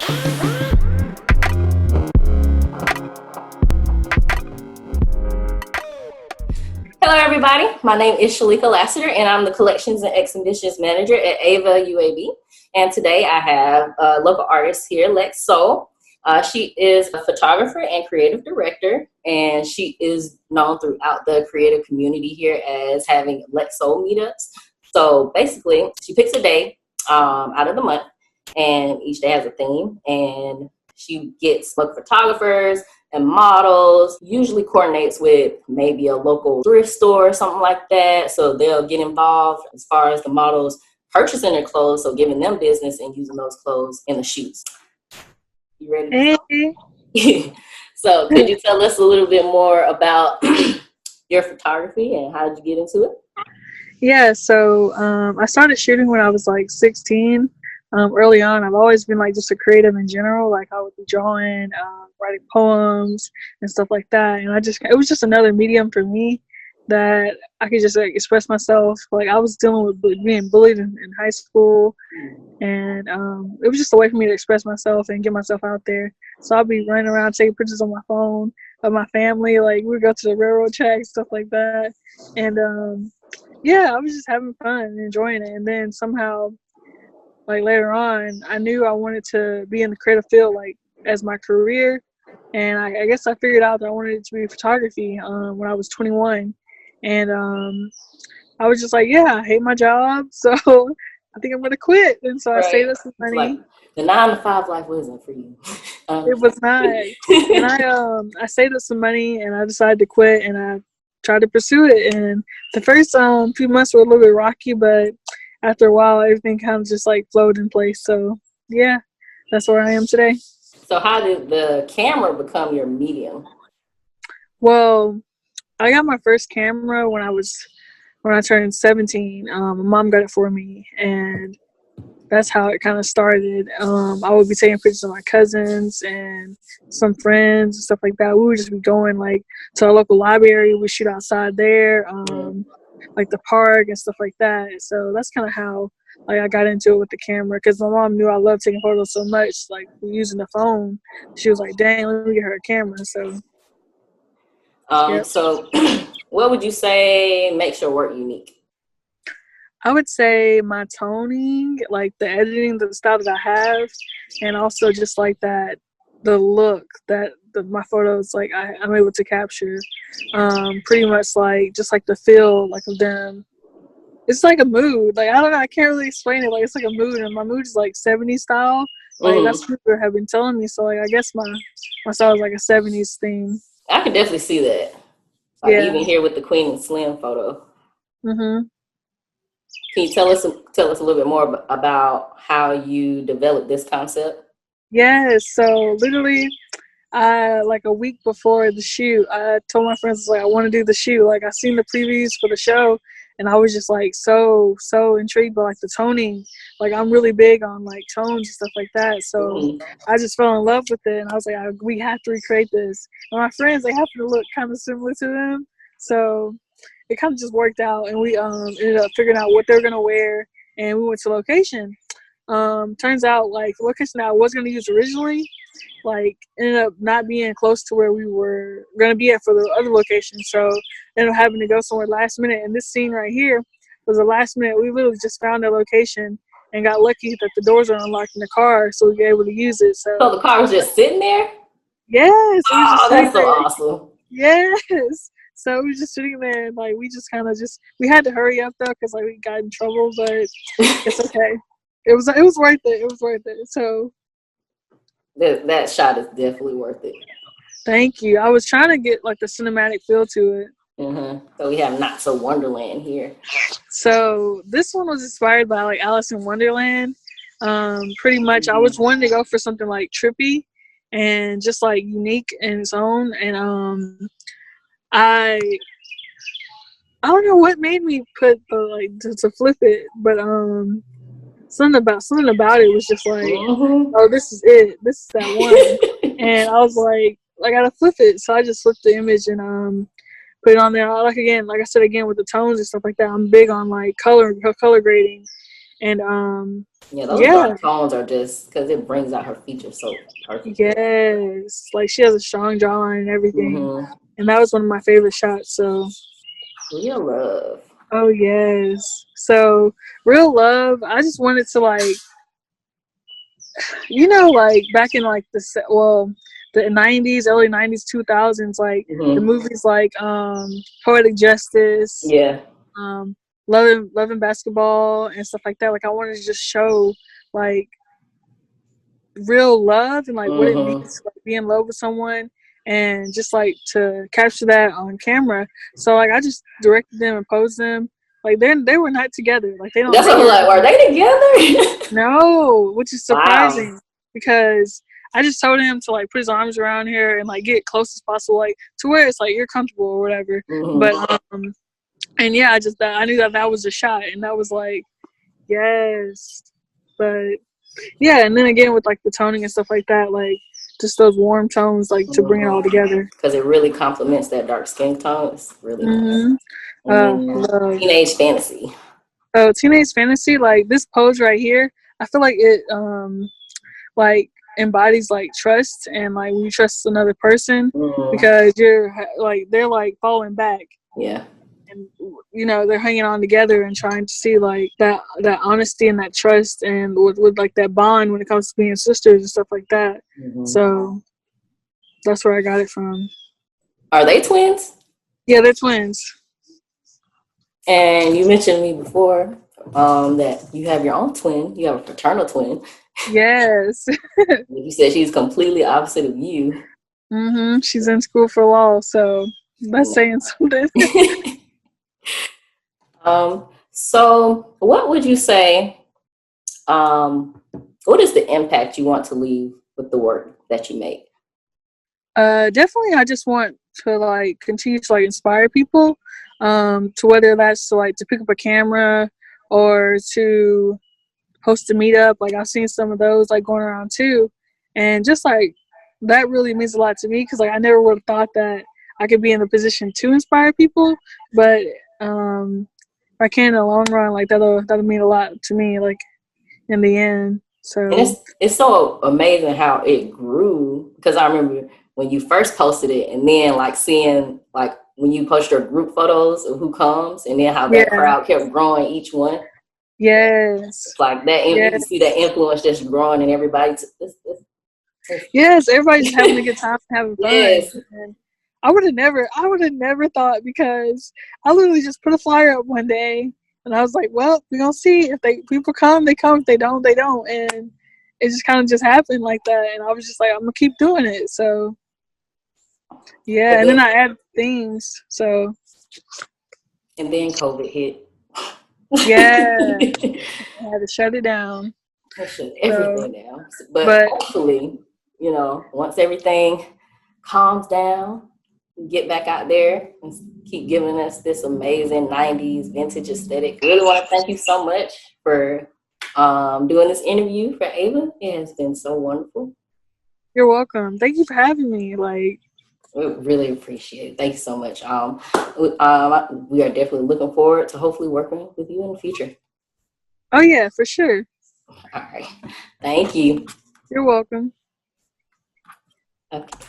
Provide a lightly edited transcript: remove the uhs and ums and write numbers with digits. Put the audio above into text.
Hello, everybody. My name is Sheleka Laseter, and I'm the Collections and Exhibitions Manager at AEIVA UAB. And today I have a local artist here, Lex Soul. She is a photographer and creative director, and she is known throughout the creative community here as having Lex Soul meetups. So basically, she picks a day out of the month, and each day has a theme, and she gets local photographers and models, usually coordinates with maybe a local thrift store or something like that. So they'll get involved as far as the models purchasing their clothes, so giving them business and using those clothes in the shoots. You ready? Hey. So could you tell us a little bit more about your photography and how did you get into it? Yeah, so I started shooting when I was like 16. Early on, I've always been like just a creative in general. Like I would be drawing, writing poems and stuff like that. And it was just another medium for me that I could just like express myself. Like I was dealing with being bullied in high school, and it was just a way for me to express myself and get myself out there. So I'd be running around taking pictures on my phone of my family. Like we'd go to the railroad tracks, stuff like that. And yeah, I was just having fun and enjoying it. And then somehow, like later on, I knew I wanted to be in the creative field, like as my career. And I guess I figured out that I wanted it to be photography when I was 21. And I was just like, yeah, I hate my job, so I think I'm gonna quit. And so I saved up some money. Like the 9-to-5 life wasn't for you. It was not. And I saved up some money, and I decided to quit, and I tried to pursue it. And the first few months were a little bit rocky, but after a while, everything kind of just like flowed in place. So yeah, that's where I am today. So how did the camera become your medium? Well, I got my first camera when I turned 17. My mom got it for me, and that's how it kind of started. I would be taking pictures of my cousins and some friends and stuff like that. We would just be going like to our local library. We shoot outside there, like the park and stuff like that. So that's kind of how like I got into it with the camera, because my mom knew I loved taking photos so much. Like using the phone, she was like, "Dang, let me get her a camera." So, yep. So what would you say makes your work unique? I would say my toning, like the editing, the style that I have, and also just like that, the look that my photos, like I'm able to capture, pretty much like just like the feel like of them. It's like a mood. Like I don't know, I can't really explain it. Like it's like a mood, and my mood is like 70s style. Like that's what people have been telling me. So like I guess my style is like a 70s theme. I can definitely see that. Like even here with the Queen and Slim photo. Mhm. Can you tell us a little bit more about how you developed this concept? Yes. So literally, like a week before the shoot, I told my friends like I want to do the shoot. Like I seen the previews for the show, and I was just like so intrigued by like the toning. Like I'm really big on like tones and stuff like that. So I just fell in love with it, and I was like, we have to recreate this. And my friends, they happen to look kind of similar to them, so it kind of just worked out. And we ended up figuring out what they were gonna wear, and we went to location. Turns out like the location that I was gonna use originally, like ended up not being close to where we were gonna be at for the other location. So ended up having to go somewhere last minute. And this scene right here was the last minute. We literally just found a location and got lucky that the doors are unlocked in the car, so we were able to use it. So the car was just sitting there? Yes. Oh, that's so awesome. Yes. So we were just sitting there, and like we just kind of we had to hurry up though, because like we got in trouble, but it's okay. It was worth it. It was worth it. So that shot is definitely worth it. Thank you. I was trying to get like the cinematic feel to it. So we have Not So Wonderland here. So this one was inspired by like Alice in Wonderland. Pretty much, I was wanting to go for something like trippy and just like unique in its own. And I don't know what made me put the like to flip it, but something about it was just like, oh, this is it. This is that one. And I was like, I gotta flip it. So I just flipped the image and put it on there. Like I said again with the tones and stuff like that. I'm big on like color grading, And Yeah, those yeah, dark tones are just because it brings out her features so perfectly. yes, like she has a strong jawline and everything. Mm-hmm. And that was one of my favorite shots. So, Real love. oh yes. So, Real Love, I just wanted to like, like back in like the 90s, early 90s, 2000s, like the Mm-hmm. movies like Poetic Justice, Yeah. um Love and Basketball and stuff like that. Like I wanted to just show like real love and like what it means Mm-hmm. to like, be in love with someone and just like to capture that on camera. So like I just directed them and posed them. Like they were not together. Like they don't That's what date I'm or like. Are anything. they together? No, which is Wow. surprising because I just told him to like put his arms around her and like get close as possible, like to where it's like you're comfortable or whatever. Mm-hmm. But and yeah, I knew that was a shot, and that was like yes, but yeah, and then again with like the toning and stuff like that, like just those warm tones, like to bring it all together. Because it really complements that dark skin tone. It's really nice. Mm-hmm. And then Love. Teenage Fantasy. Oh, Teenage Fantasy, like this pose right here, I feel like it like embodies like trust and like when you trust another person Mm-hmm. because you're like they're like falling back Yeah. and they're hanging on together and trying to see like that honesty and that trust and with like that bond when it comes to being sisters and stuff like that. Mm-hmm. So that's where I got it from. Are they twins? Yeah, they're twins. And you mentioned me before that you have your own twin. You have a fraternal twin. Yes. You said she's completely opposite of you. She's in school for law, so that's saying something. So what would you say, what is the impact you want to leave with the work that you make? Definitely I just want to like continue to like inspire people, to whether that's to like to pick up a camera or to host a meetup. Like I've seen some of those like going around too. And just like that really means a lot to me because like I never would have thought that I could be in the position to inspire people. But if I can in the long run, like that'll mean a lot to me, like in the end. And So it's so amazing how it grew because I remember when you first posted it and then like seeing like when you post your group photos of who comes and then how that yeah. crowd kept growing each one. Yes. It's like that you can Yes. see that influence just growing and everybody Yes, everybody's having a good time, having fun. yes. And I would have never thought because I literally just put a flyer up one day and I was like, well, we're gonna see if people come, they come. If they don't, they don't. And it just kind of just happened like that. And I was just like, I'm gonna keep doing it. So yeah, and then I added things. So And then COVID hit. yeah, I had to shut it down. That shut So, everything down. But but hopefully, once everything calms down, get back out there and keep giving us this amazing 90s vintage aesthetic. I really want to thank you so much for doing this interview for AEIVA. It has been so wonderful. you're welcome. Thank you for having me. Like, We really appreciate it. Thank you so much. We are definitely looking forward to hopefully working with you in the future. oh yeah, for sure. All right. Thank you. You're welcome. Okay.